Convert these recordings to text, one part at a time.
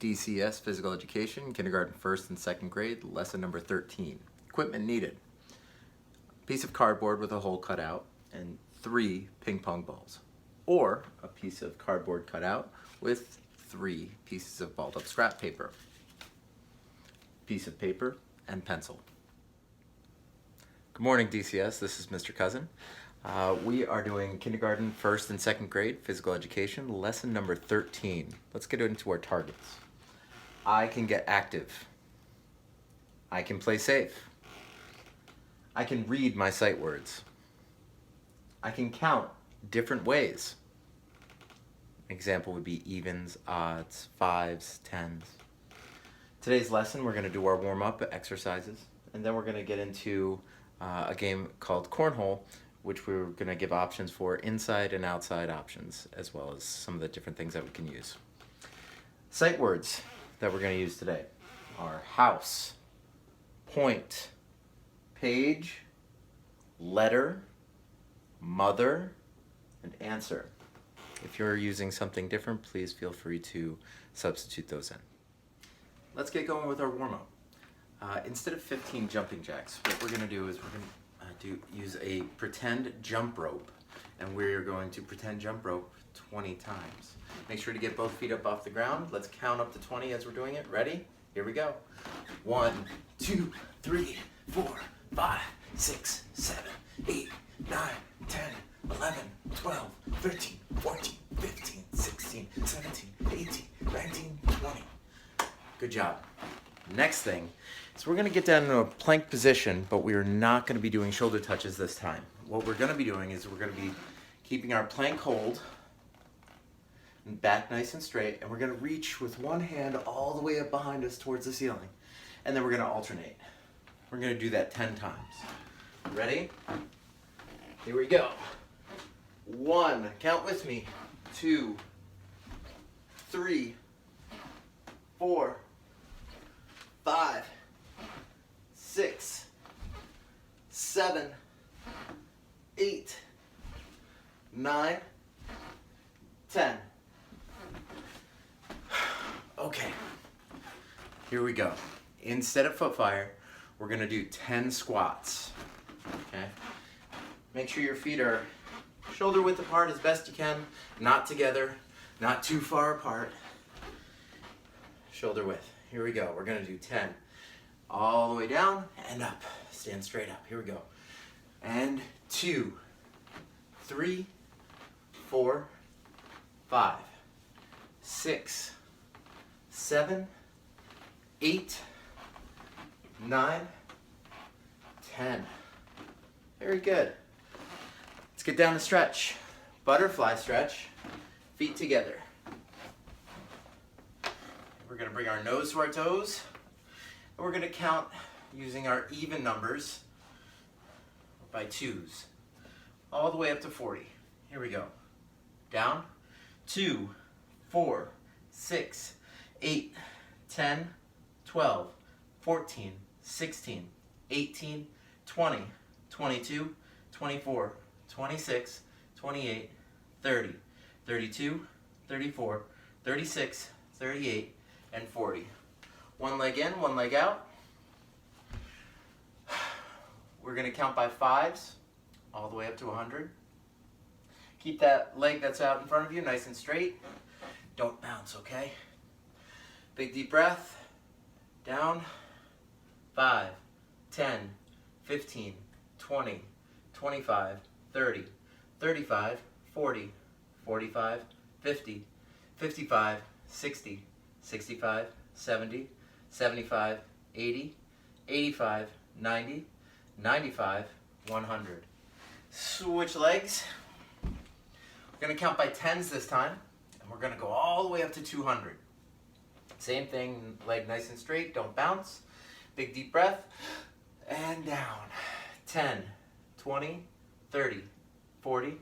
DCS Physical Education, Kindergarten 1st and 2nd grade, lesson number 13. Equipment needed. A piece of cardboard with a hole cut out and 3 ping pong balls. Or a piece of cardboard cut out with 3 pieces of balled up scrap paper. Piece of paper and pencil. Good morning, DCS. This is Mr. Cousin. We are doing Kindergarten 1st and 2nd grade Physical Education, lesson number 13. Let's get into our targets. I can get active. I can play safe. I can read my sight words. I can count different ways. An example would be evens, odds, fives, tens. Today's lesson, we're going to do our warm-up exercises, and then we're going to get into a game called Cornhole, which we're going to give options for inside and outside options, as well as some of the different things that we can use. Sight words that we're going to use today are house, point, page, letter, mother, and answer. If you're using something different, please feel free to substitute those in. Let's get going with our warm-up. Instead of 15 jumping jacks, what we're going to do is we're going to use a pretend jump rope, and we're going to pretend jump rope 20 times. Make sure to get both feet up off the ground. Let's count up to 20 as we're doing it. Ready? Here we go. 1, 2, 3, 4, 5, 6, 7, 8, 9, 10, 11, 12, 13, 14, 15, 16, 17, 18, 19, 20. Good job. Next thing is we're going to get down into a plank position, but we are not going to be doing shoulder touches this time. What we're going to be doing is we're going to be keeping our plank hold and back nice and straight, and we're going to reach with one hand all the way up behind us towards the ceiling, and then we're going to alternate. We're going to do that 10 times. Ready? Here we go. 1, count with me, 2, 3, 4, 5, 6, 7, 8, 9, 10. Okay, here we go. Instead of foot fire, we're gonna do 10 squats, okay? Make sure your feet are shoulder width apart as best you can, not together, not too far apart. Shoulder width. Here we go. We're going to do 10. All the way down and up. Stand straight up. Here we go. And 2, 3, 4, 5, 6, 7, 8, 9, 10. Very good. Let's get down to stretch. Butterfly stretch. Feet together. We're going to bring our nose to our toes, and we're going to count using our even numbers by 2s, all the way up to 40. Here we go. Down, 2, 4, 6, 8, 10, 12, 14, 16, 18, 20, 22, 24, 26, 28, 30, 32, 34, 36, 38, and 40. One leg in, one leg out. We're going to count by 5s all the way up to 100. Keep that leg that's out in front of you nice and straight. Don't bounce, okay? Big deep breath. Down. 5, 10, 15, 20, 25, 30, 35, 40, 45, 50, 55, 60, 65, 70, 75, 80, 85, 90, 95, 100. Switch legs. We're going to count by 10s this time, and we're going to go all the way up to 200. Same thing, leg nice and straight, don't bounce. Big deep breath, and down. 10, 20, 30, 40,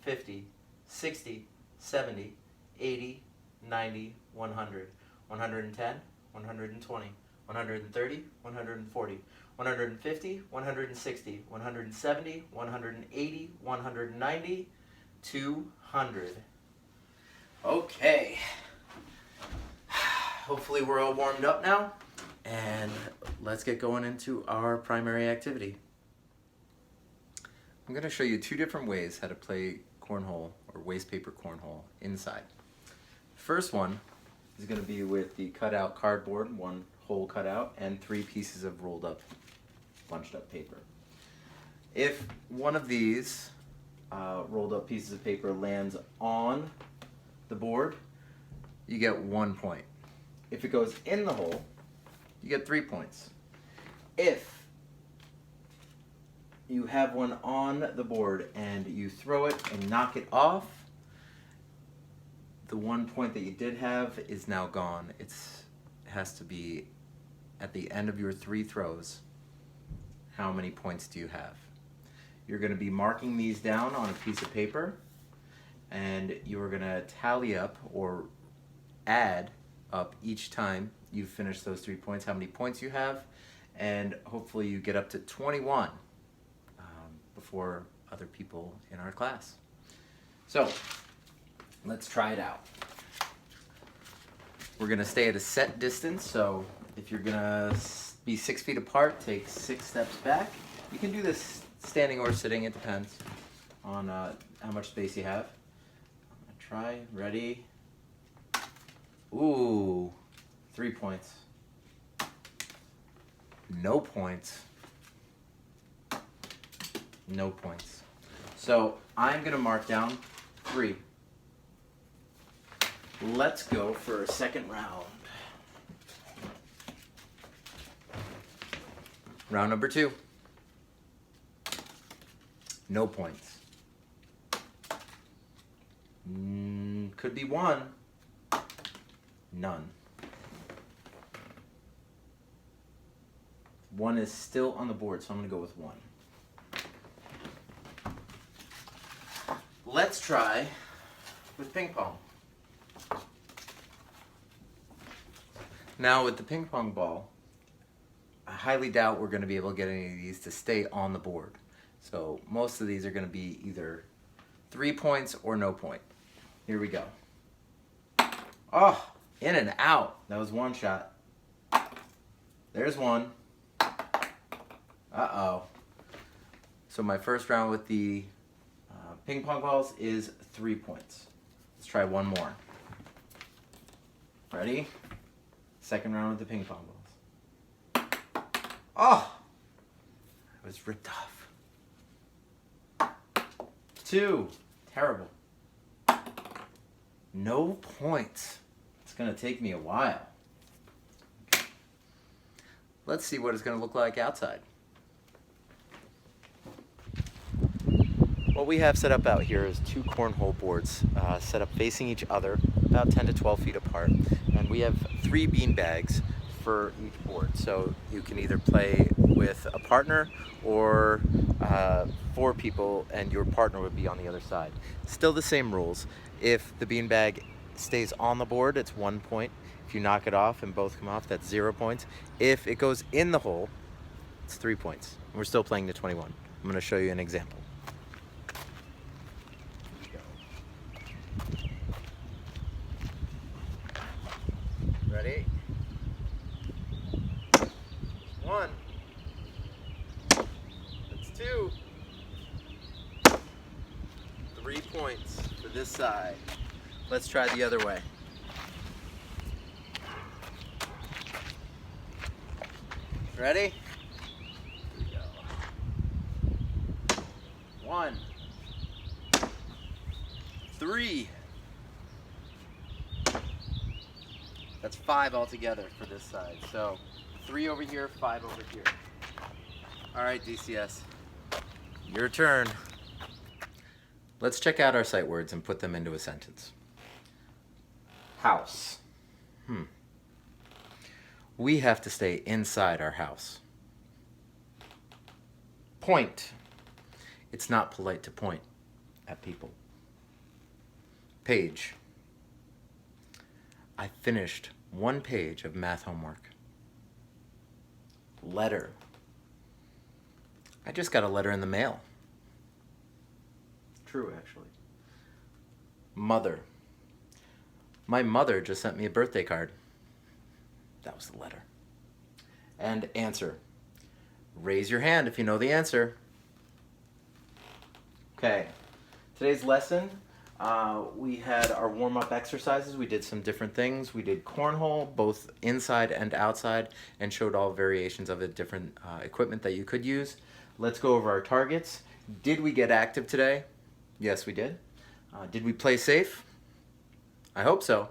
50, 60, 70, 80, 90, 100. 110, 120, 130, 140, 150, 160, 170, 180, 190, 200. Okay. hopefully we're all warmed up now, and let's get going into our primary activity. I'm going to show you two different ways how to play cornhole or waste paper cornhole inside. First one is going to be with the cutout cardboard, one hole cut out, and 3 pieces of rolled up, bunched up paper. If one of these rolled up pieces of paper lands on the board, you get 1 point. If it goes in the hole, you get 3 points. If you have one on the board and you throw it and knock it off, the 1 point that you did have is now gone. It has to be at the end of your 3 throws. How many points do you have? You're going to be marking these down on a piece of paper, and you're going to tally up or add up each time you finish those 3 points, how many points you have, and hopefully you get up to 21 before other people in our class. So let's try it out. We're going to stay at a set distance, so if you're going to be 6 feet apart, take 6 steps back. You can do this standing or sitting, it depends on how much space you have. Try, ready. Ooh, 3 points. No points. No points. So I'm gonna mark down 3. Let's go for a second round. Round number 2. No points. Could be 1. None. 1 is still on the board, so I'm going to go with 1. Let's try with ping pong. Now with the ping pong ball, I highly doubt we're going to be able to get any of these to stay on the board. So most of these are going to be either 3 points or no point. Here we go. Oh, in and out. That was 1 shot. There's 1. Uh-oh. So my first round with the ping pong balls is 3 points. Let's try 1 more. Ready? Second round with the ping pong balls. Oh! I was ripped off. 2. Terrible. No points. It's going to take me a while. Okay. Let's see what it's going to look like outside. What we have set up out here is 2 cornhole boards set up facing each other, about 10 to 12 feet apart. And we have 3 bean bags for each board. So you can either play with a partner or 4 people, and your partner would be on the other side. Still the same rules. If the beanbag stays on the board, it's 1 point. If you knock it off and both come off, that's 0 points. If it goes in the hole, it's 3 points. We're still playing to 21. I'm going to show you an example. Ready? 1. That's 2. 3 points for this side. Let's try the other way. Ready? Here we go. 1. 3. That's 5 altogether for this side. So 3 over here, 5 over here. All right, DCS, your turn. Let's check out our sight words and put them into a sentence. House. We have to stay inside our house. Point. It's not polite to point at people. Page. I finished 1 page of math homework. Letter. I just got a letter in the mail. True, actually. Mother. My mother just sent me a birthday card. That was the letter. And answer. Raise your hand if you know the answer. Okay, today's lesson, we had our warm-up exercises. We did some different things. We did cornhole, both inside and outside, and showed all variations of it, different equipment that you could use. Let's go over our targets. Did we get active today? Yes, we did. Did we play safe? I hope so.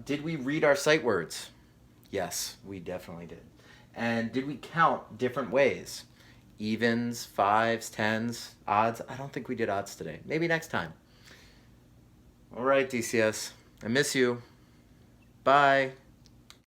Did we read our sight words? Yes, we definitely did. And did we count different ways? Evens, fives, tens, odds. I don't think we did odds today. Maybe next time. All right, DCS. I miss you. Bye.